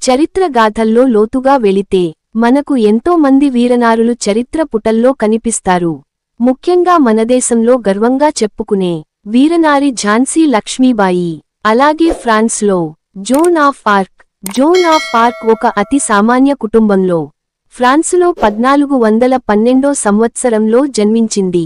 చరిత్ర గాథల్లో లోతుగా వెళితే మనకు ఎంతో మంది వీరనారులు చరిత్ర పుటల్లో కనిపిస్తారు. ముఖ్యంగా మనదేశంలో గర్వంగా చెప్పుకునే వీరనారి ఝాన్సీ లక్ష్మీబాయి. అలాగే ఫ్రాన్స్లో జోన్ ఆఫ్ ఆర్క్ ఒక అతి సామాన్య కుటుంబంలో ఫ్రాన్సులో 1412 సంవత్సరంలో జన్మించింది.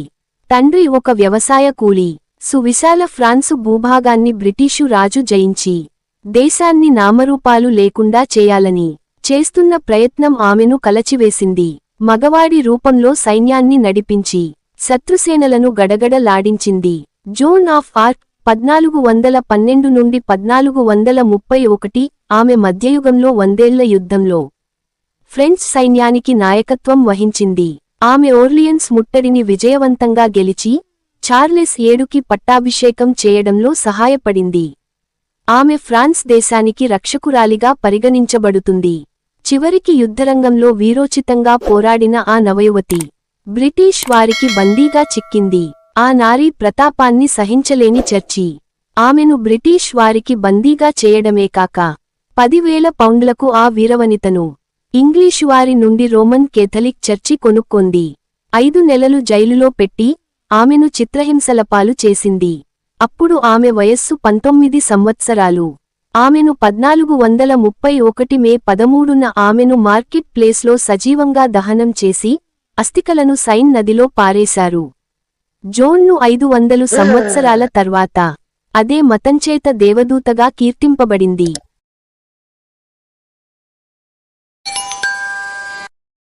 తండ్రి ఒక వ్యవసాయ కూలీ. సువిశాల ఫ్రాన్సు భూభాగాన్ని బ్రిటిషు రాజు జయించి దేశాన్ని నామరూపాలు లేకుండా చేయాలని చేస్తున్న ప్రయత్నం ఆమెను కలచివేసింది. మగవాడి రూపంలో సైన్యాన్ని నడిపించి శత్రుసేనలను గడగడలాడించింది. జోన్ ఆఫ్ ఆర్క్ 1412 నుండి 1431 ఆమె మధ్యయుగంలో వందేళ్ల యుద్ధంలో ఫ్రెంచ్ సైన్యానికి నాయకత్వం వహించింది. ఆమె ఓర్లియన్స్ ముట్టడిని విజయవంతంగా గెలిచి చార్లెస్ 7కి పట్టాభిషేకం చేయడంలో సహాయపడింది. ఆమె ఫ్రాన్స్ దేశానికి రక్షకురాలిగా పరిగణించబడుతుంది. చివరికి యుద్ధరంగంలో వీరోచితంగా పోరాడిన ఆ నవయువతి బ్రిటిష్ వారికి బందీగా చిక్కింది. ఆ నారీ ప్రతాపాన్ని సహించలేని చర్చి ఆమెను బ్రిటిష్ వారికి బందీగా చేయడమే కాక 10,000 పౌండ్లకు ఆ వీరవనితను ఇంగ్లీషువారి నుండి రోమన్ కేథలిక్ చర్చి కొనుక్కొంది. 5 నెలలు జైలులో పెట్టి ఆమెను చిత్రహింసలపాలు చేసింది. అప్పుడు ఆమె వయస్సు 19 సంవత్సరాలు. ఆమెను 1431 మే 13న ఆమెను మార్కెట్ ప్లేస్లో సజీవంగా దహనం చేసి అస్థికలను సైన్ నదిలో పారేశారు. జోన్ను 500 సంవత్సరాల తర్వాత అదే మతంచేత దేవదూతగా కీర్తింపబడింది.